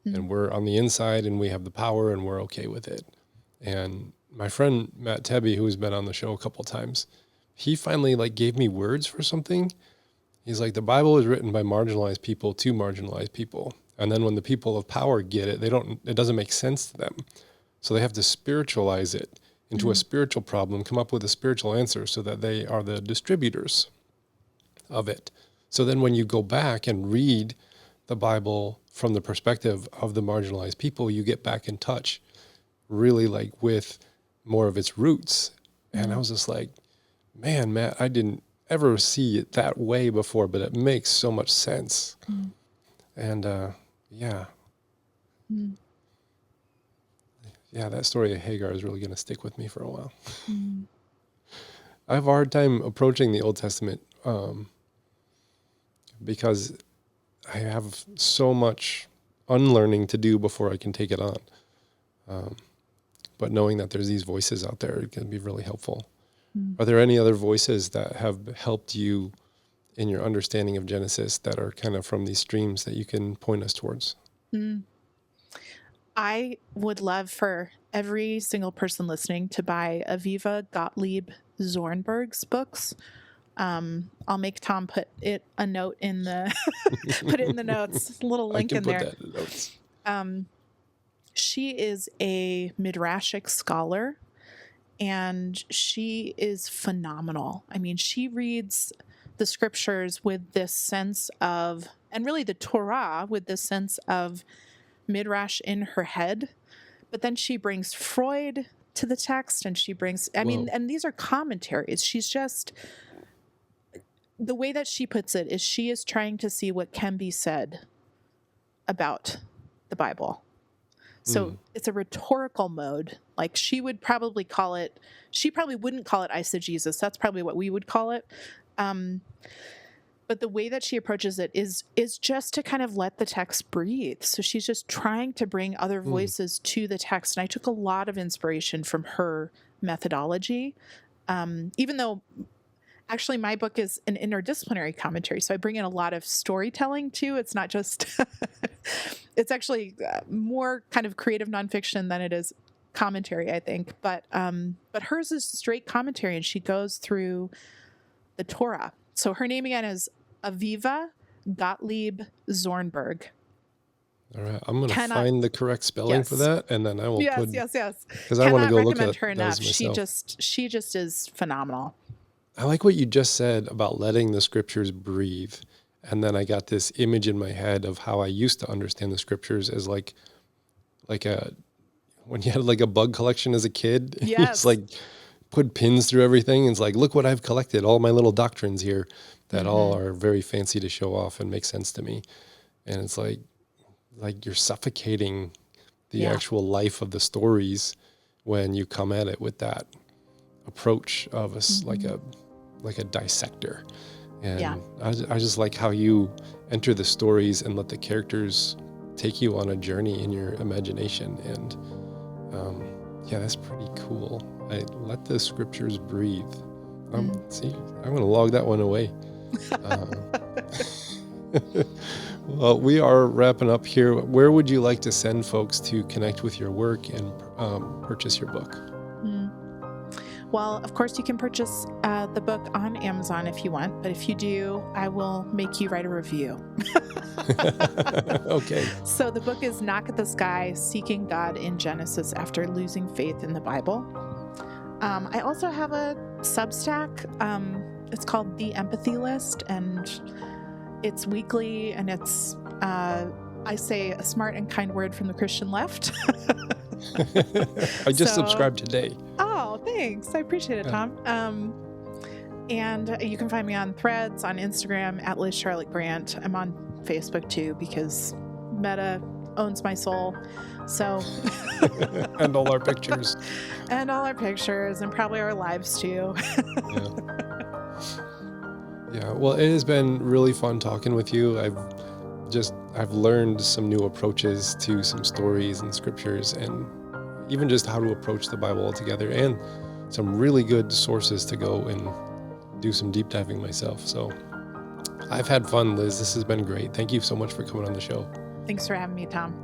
and we're on the inside and we have the power and we're okay with it. And my friend Matt Tebby, who's been on the show a couple of times, he finally like gave me words for something. He's like, the Bible is written by marginalized people to marginalized people. And then when the people of power get it, it doesn't make sense to them. So they have to spiritualize it into a spiritual problem, come up with a spiritual answer so that they are the distributors of it. So then when you go back and read the Bible from the perspective of the marginalized people, you get back in touch really like with more of its roots. And I was just like, man, Matt, I didn't ever see it that way before, but it makes so much sense. And yeah, that story of Hagar is really going to stick with me for a while. I have a hard time approaching the Old Testament because I have so much unlearning to do before I can take it on. But knowing that there's these voices out there can be really helpful. Are there any other voices that have helped you in your understanding of Genesis that are kind of from these streams that you can point us towards? I would love for every single person listening to buy Aviva Gottlieb Zornberg's books. I'll make Tom put a note in the put it in the notes, a little link in there. I can put that in the notes. She is a midrashic scholar, and she is phenomenal. I mean, she reads the scriptures with this sense of, and really the Torah with this sense of midrash in her head, but then she brings Freud to the text, and she brings, and these are commentaries. She's just, the way that she puts it is she is trying to see what can be said about the Bible. So it's a rhetorical mode. Like she would probably call it, she probably wouldn't call it eisegesis. That's probably what we would call it. But the way that she approaches it is just to kind of let the text breathe. So she's just trying to bring other voices to the text. And I took a lot of inspiration from her methodology, even though actually my book is an interdisciplinary commentary. So I bring in a lot of storytelling too. It's not just, it's actually more kind of creative nonfiction than it is commentary, I think. But hers is straight commentary, and she goes through the Torah. So her name again is Aviva Gottlieb Zornberg. All right, I'm going to find the correct spelling for that, and then I will put... Yes. Because I want to go look at her enough. those myself. She just is phenomenal. I like what you just said about letting the scriptures breathe. And then I got this image in my head of how I used to understand the scriptures as like when you had like a bug collection as a kid. Yes. It's like put pins through everything. It's like, look what I've collected, all my little doctrines here that all are very fancy to show off and make sense to me. And it's like you're suffocating the actual life of the stories when you come at it with that approach of like a dissector. And I just like how you enter the stories and let the characters take you on a journey in your imagination. And that's pretty cool. I let the scriptures breathe. See, I'm going to log that one away. Well, we are wrapping up here. Where would you like to send folks to connect with your work and purchase your book? Well, of course, you can purchase the book on Amazon if you want, but if you do, I will make you write a review. Okay. So the book is Knock at the Sky, Seeking God in Genesis After Losing Faith in the Bible. I also have a Substack. It's called The Empathy List, and it's weekly, and it's, I say, a smart and kind word from the Christian left. I just subscribed today. Oh, thanks. I appreciate it, Tom. And you can find me on Threads, on Instagram, at Liz Charlotte Grant. I'm on Facebook too, because Meta owns my soul. So and all our pictures. And all our pictures, and probably our lives too. Yeah. Well, it has been really fun talking with you. I've learned some new approaches to some stories and scriptures, and even just how to approach the Bible altogether, and some really good sources to go and do some deep diving myself. So I've had fun, Liz. This has been great. Thank you so much for coming on the show. Thanks for having me, Tom.